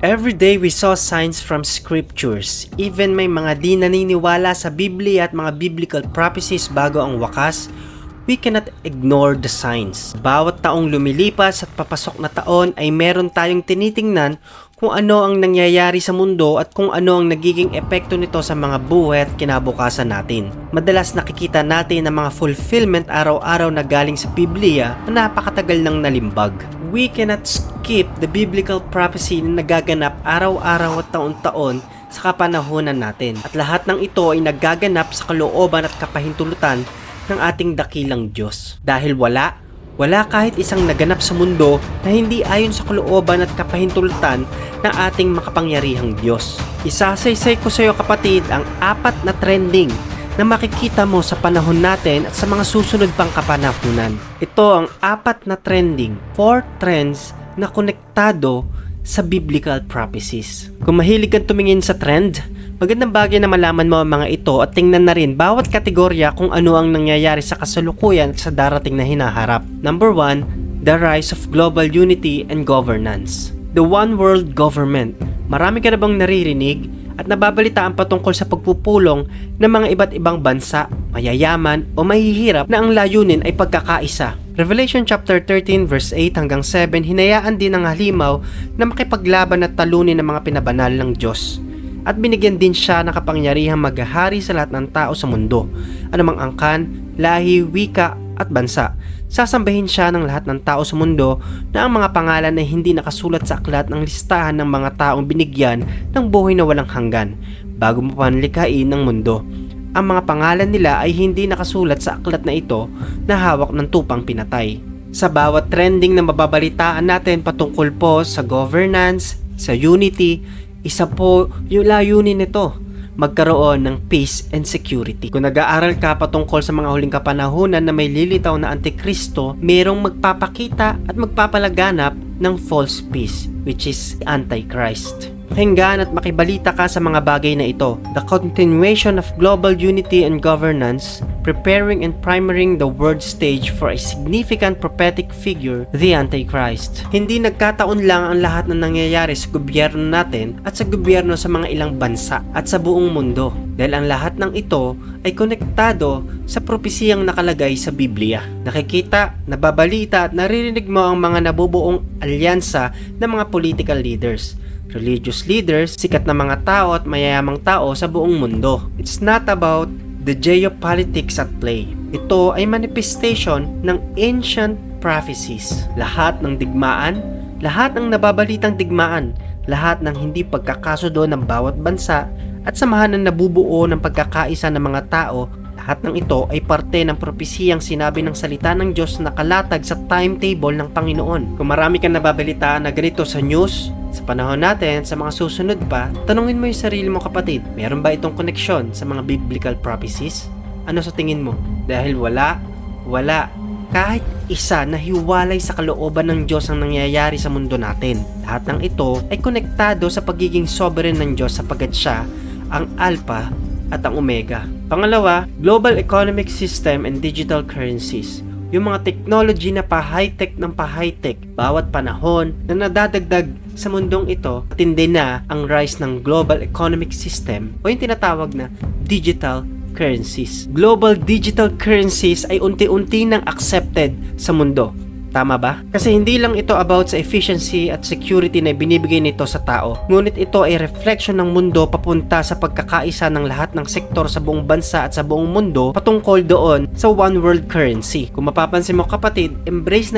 Every day we saw signs from scriptures. Even may mga di naniniwala sa Biblia at mga biblical prophecies bago ang wakas, we cannot ignore the signs. Bawat taong lumilipas at papasok na taon ay meron tayong tinitingnan kung ano ang nangyayari sa mundo at kung ano ang nagiging epekto nito sa mga buhay at kinabukasan natin. Madalas nakikita natin ang mga fulfillment araw-araw na galing sa Biblia na napakatagal nang nalimbag. We cannot skip the biblical prophecy na nagaganap araw-araw at taon-taon sa kapanahunan natin. At lahat ng ito ay nagaganap sa kalooban at kapahintulutan ng ating dakilang Diyos. Dahil wala kahit isang naganap sa mundo na hindi ayon sa kalooban at kapahintulutan ng ating makapangyarihang Diyos. Isasaysay ko sa iyo kapatid ang 4 na trending na makikita mo sa panahon natin at sa mga susunod pang kapanahunan. Ito ang 4 na trending, 4 trends na konektado sa biblical prophecies. Kung mahilig kang tumingin sa trend, magandang bagay na malaman mo ang mga ito at tingnan na rin bawat kategorya kung ano ang nangyayari sa kasalukuyan at sa darating na hinaharap. Number 1, the rise of global unity and governance. The one world government. Marami ka na bang naririnig at nababalitaan patungkol sa pagpupulong ng mga iba't ibang bansa, mayayaman o mahihirap na ang layunin ay pagkakaisa? Revelation chapter 13 verse 8 hanggang 7, hinayaan din ng halimaw na makipaglaban at talunin ng mga pinabanal ng Diyos. At binigyan din siya ng kapangyarihang maghahari sa lahat ng tao sa mundo, anumang angkan, lahi, wika at bansa. Sasambahin siya ng lahat ng tao sa mundo na ang mga pangalan ay hindi nakasulat sa aklat ng listahan ng mga taong binigyan ng buhay na walang hanggan bago mo panlikhain ng mundo. Ang mga pangalan nila ay hindi nakasulat sa aklat na ito na hawak ng tupang pinatay. Sa bawat trending na mababalitaan natin patungkol po sa governance, sa unity, isa po yung layunin nito, magkaroon ng peace and security. Kung nag-aaral ka patungkol sa mga huling kapanahunan na may lilitaw na antikristo, merong magpapakita at magpapalaganap ng false peace, which is Antichrist. Pakinggan at makibalita ka sa mga bagay na ito. The continuation of global unity and governance, preparing and primering the world stage for a significant prophetic figure, the Antichrist. Hindi nagkataon lang ang lahat ng nangyayari sa gobyerno natin at sa gobyerno sa mga ilang bansa at sa buong mundo. Dahil ang lahat ng ito ay konektado sa propesiyang nakalagay sa Biblia. Nakikita, nababalita at naririnig mo ang mga nabubuong alyansa ng mga political leaders, religious leaders, sikat na mga tao at mayayamang tao sa buong mundo. It's not about the geopolitics at play. Ito ay manifestation ng ancient prophecies. Lahat ng digmaan, lahat ng nababalitang digmaan, lahat ng hindi pagkakasundo ng bawat bansa at samahan ng nabubuo ng pagkakaisa ng mga tao, lahat ng ito ay parte ng propesiyang sinabi ng salita ng Diyos na nakalatag sa timetable ng Panginoon. Kung marami kang nababalitaan na ganito sa news, sa panahon natin, sa mga susunod pa, tanungin mo yung sarili mo kapatid, meron ba itong koneksyon sa mga biblical prophecies? Ano sa tingin mo? Dahil wala. Kahit isa na hiwalay sa kalooban ng Diyos ang nangyayari sa mundo natin. Lahat ng ito ay konektado sa pagiging sovereign ng Diyos sapagkat siya ang Alpha at ang Omega. Pangalawa, global economic system and digital currencies. Yung mga technology na pa-high-tech ng pa-high-tech bawat panahon na nadadagdag sa mundong ito, tindi na ang rise ng global economic system o yung tinatawag na digital currencies. Global digital currencies ay unti-unti nang accepted sa mundo. Tama ba? Kasi hindi lang ito about sa efficiency at security na binibigay nito sa tao. Ngunit ito ay reflection ng mundo papunta sa pagkakaisa ng lahat ng sektor sa buong bansa at sa buong mundo patungkol doon sa one world currency. Kung mapapansin mo kapatid, embrace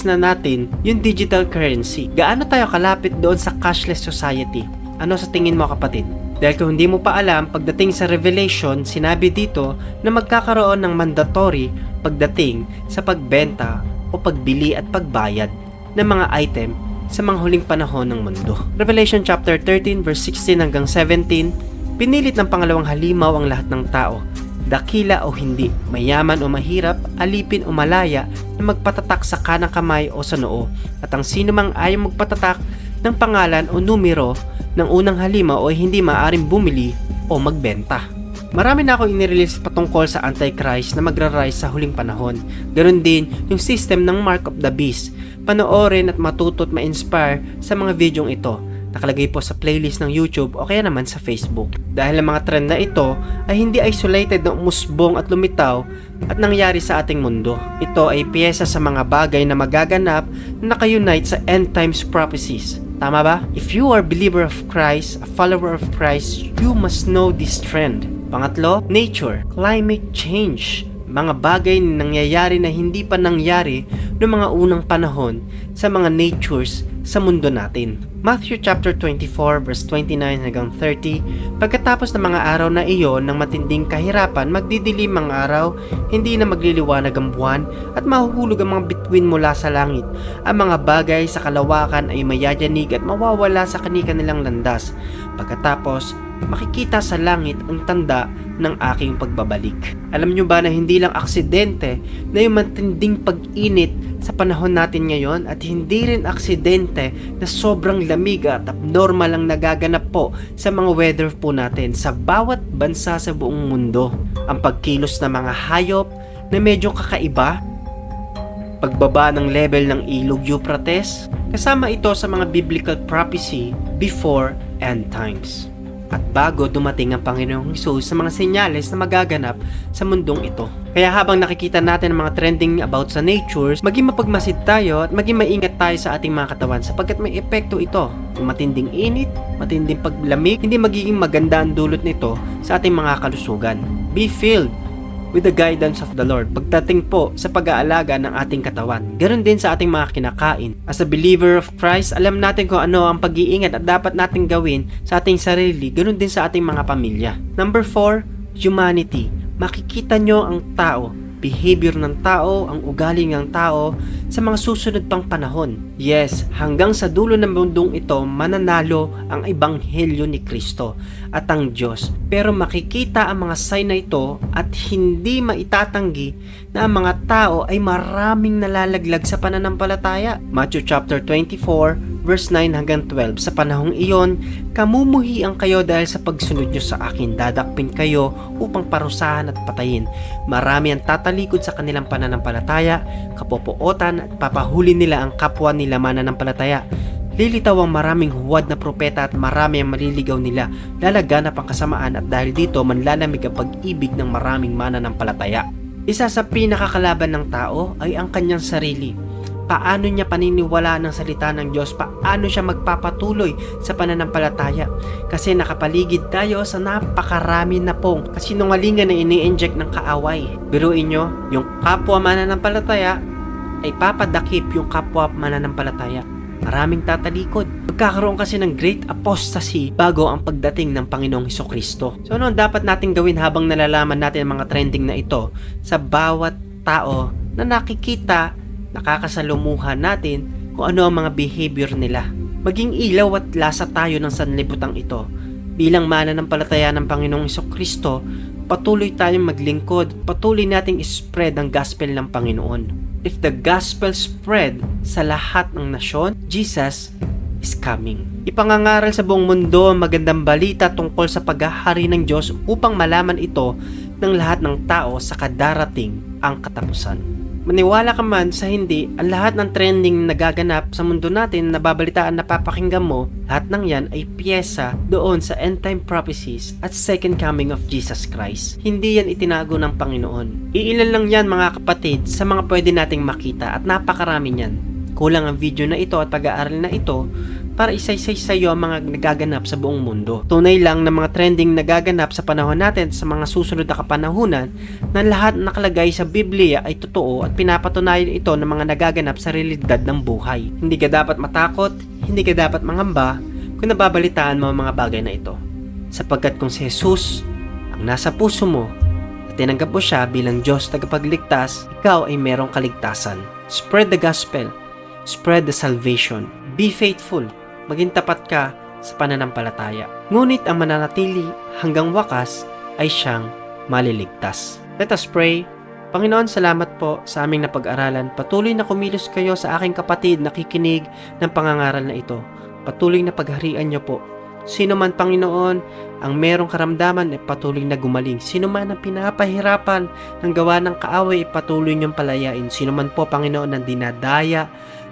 na natin yung digital currency. Gaano tayo kalapit doon sa cashless society? Ano sa tingin mo kapatid? Dahil kung hindi mo pa alam, pagdating sa Revelation, sinabi dito na magkakaroon ng mandatory pagdating sa pagbenta o pagbili at pagbayad ng mga item sa mga huling panahon ng mundo. Revelation chapter 13 verse 16 hanggang 17, pinilit ng pangalawang halimaw ang lahat ng tao, dakila o hindi, mayaman o mahirap, alipin o malaya, na magpatatak sa kanang kamay o sa noo, at ang sino mang ayaw magpatatak ng pangalan o numero ng unang halimaw o hindi maaring bumili o magbenta. Marami na ako inirelease patungkol sa Antichrist na magra-rise sa huling panahon. Ganon din yung system ng Mark of the Beast. Panoorin at matuto at ma-inspire sa mga videong ito. Nakalagay po sa playlist ng YouTube o kaya naman sa Facebook. Dahil ang mga trend na ito ay hindi isolated na umusbong at lumitaw at nangyari sa ating mundo. Ito ay piyesa sa mga bagay na magaganap na naka-unite sa end times prophecies. Tama ba? If you are a believer of Christ, a follower of Christ, you must know this trend. Pangatlo, nature, climate change. Mga bagay na nangyayari na hindi pa nangyari noong mga unang panahon sa mga natures sa mundo natin. Matthew chapter 24 verse 29 hanggang 30. Pagkatapos ng mga araw na iyon ng matinding kahirapan, magdidilim ang araw, hindi na magliliwanag ang buwan, at mahuhulog ang mga bituin mula sa langit. Ang mga bagay sa kalawakan ay mayayanig at mawawala sa kani-kanilang landas. Pagkatapos, makikita sa langit ang tanda ng aking pagbabalik. Alam nyo ba na hindi lang aksidente na yung matinding pag-init sa panahon natin ngayon, at hindi rin aksidente na sobrang lamig at abnormal ang nagaganap po sa mga weather po natin sa bawat bansa sa buong mundo. Ang pagkilos ng mga hayop na medyo kakaiba, pagbaba ng level ng ilog Euphrates, kasama ito sa mga biblical prophecy before end times. At bago dumating ang Panginoong Hesus sa mga senyales na magaganap sa mundong ito. Kaya habang nakikita natin ang mga trending about sa natures, maging mapagmasid tayo at maging maingat tayo sa ating mga katawan sapagkat may epekto ito. Yung matinding init, matinding paglamig, hindi magiging maganda ang dulot nito sa ating mga kalusugan. Be filled with the guidance of the Lord pagdating po sa pag-aalaga ng ating katawan. Ganon din sa ating mga kinakain. As a believer of Christ, alam natin kung ano ang pag-iingat at dapat nating gawin sa ating sarili, ganon din sa ating mga pamilya. Number 4, humanity. Makikita nyo ang tao, behavior ng tao, ang ugali ng tao sa mga susunod pang panahon. Yes, hanggang sa dulo ng mundong ito, mananalo ang ebanghelyo ni Kristo at ang Diyos. Pero makikita ang mga sign na ito at hindi maitatanggi na ang mga tao ay maraming nalalaglag sa pananampalataya. Matthew chapter 24 verse 9 hanggang 12. Sa panahong iyon, kamumuhian kayo dahil sa pagsunod nyo sa akin. Dadakpin kayo upang parusahan at patayin. Marami ang tatalikod sa kanilang pananampalataya, kapopootan at papahuli nila ang kapwa nila mananampalataya. Lilitaw ang maraming huwad na propeta at marami ang maliligaw nila. Lalaganap ang kasamaan at dahil dito manlalamig ang pag-ibig ng maraming mananampalataya. Isa sa pinakakalaban ng tao ay ang kanyang sarili. Paano niya paniniwalaan ng salita ng Diyos? Paano siya magpapatuloy sa pananampalataya? Kasi nakapaligid tayo sa napakarami na pong kasinungalingan na ini-inject ng kaaway. Biruin nyo, yung kapwa mananampalataya ay papadakip yung kapwa mananampalataya. Maraming tatalikod. Magkakaroon kasi ng great apostasy bago ang pagdating ng Panginoong Hesukristo. So ano ang dapat natin gawin habang nalalaman natin ang mga trending na ito sa bawat tao na nakikita, nakakasalumuhan natin kung ano ang mga behavior nila? Maging ilaw at lasa tayo ng sanlibutan ito. Bilang mananampalataya ng Panginoong Hesukristo, patuloy tayong maglingkod, patuloy nating spread ang gospel ng Panginoon. If the gospel spread sa lahat ng nasyon, Jesus is coming. Ipangangaral sa buong mundo ang magandang balita tungkol sa paghahari ng Diyos upang malaman ito ng lahat ng tao sa kadarating ang katapusan. Maniwala ka man sa hindi, ang lahat ng trending nagaganap sa mundo natin na babalitaan na papakinggan mo, lahat ng yan ay piyesa doon sa end time prophecies at second coming of Jesus Christ. Hindi yan itinago ng Panginoon. Iilan lang yan mga kapatid sa mga pwede nating makita at napakarami yan. Kulang ang video na ito at pag-aaral na ito para isaysay sa iyo ang mga nagaganap sa buong mundo. Tunay lang na mga trending nagaganap sa panahon natin sa mga susunod na kapanahunan na lahat nakalagay sa Biblia ay totoo at pinapatunayan ito ng mga nagaganap sa realidad ng buhay. Hindi ka dapat matakot, hindi ka dapat mangamba kung nababalitaan mo ang mga bagay na ito. Sapagkat kung si Jesus ang nasa puso mo at tinanggap mo siya bilang Diyos tagapagligtas, ikaw ay merong kaligtasan. Spread the gospel. Spread the salvation. Be faithful. Maging tapat ka sa pananampalataya. Ngunit ang mananatili hanggang wakas ay siyang maliligtas. Let us pray. Panginoon, salamat po sa aming napag-aralan. Patuloy na kumilos kayo sa aking kapatid na kikinig ng pangangaral na ito. Patuloy na pagharian niyo po. Sino man, Panginoon, ang merong karamdaman ay patuloy na gumaling. Sino man ang pinapahirapan ng gawa ng kaaway ay patuloy niyong palayain. Sino man po, Panginoon, ang dinadaya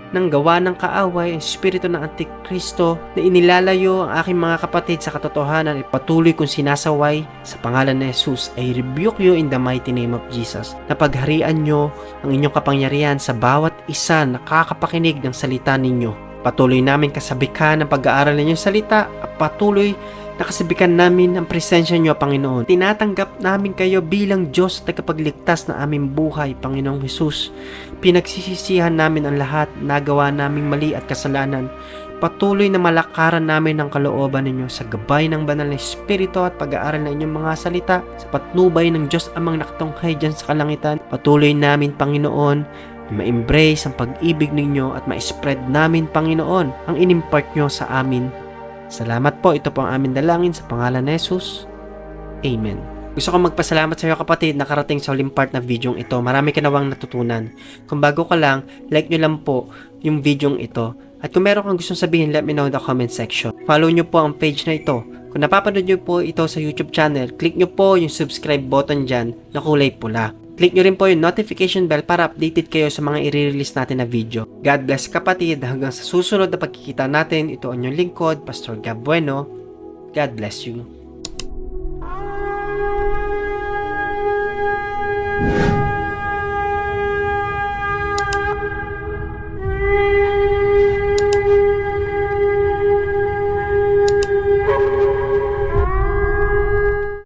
ng gawa ng kaaway, ang espiritu ng Antikristo na inilalayo ang aking mga kapatid sa katotohanan ay patuloy kong sinasaway sa pangalan ni Jesus. I rebuke you in the mighty name of Jesus. Napagharian nyo ang inyong kapangyarihan sa bawat isa na nakakapakinig ng salita ninyo. Patuloy namin kasabikan ang pag-aaral ng inyong salita at patuloy nakasabikan namin ang presensya niyo, Panginoon. Tinatanggap namin kayo bilang Diyos at tagapagligtas na aming buhay, Panginoong Hesus. Pinagsisisihan namin ang lahat nagawa naming mali at kasalanan. Patuloy na malakaran namin ang kalooban ninyo sa gabay ng banal na Espiritu at pag-aaral ng inyong mga salita sa patnubay ng Diyos amang nakatunghay dyan sa kalangitan. Patuloy namin, Panginoon, ma-embrace ang pag-ibig ninyo at ma-spread namin, Panginoon, ang inimpart nyo sa amin. Salamat po, ito po ang aming dalangin sa pangalan ni Jesus. Amen. Gusto ko magpasalamat sa iyo kapatid na karating sa huling part na video ito. Marami ka nawang natutunan. Kung bago ka lang, like nyo lang po yung video ito. At kung meron kang gustong sabihin, let me know in the comment section. Follow nyo po ang page na ito. Kung napapanood nyo po ito sa YouTube channel, click nyo po yung subscribe button dyan na kulay pula. Click nyo rin po yung notification bell para updated kayo sa mga i-release natin na video. God bless kapatid, hanggang sa susunod na pagkikita natin, ito ang inyong lingkod, Pastor Gab Bueno. God bless you.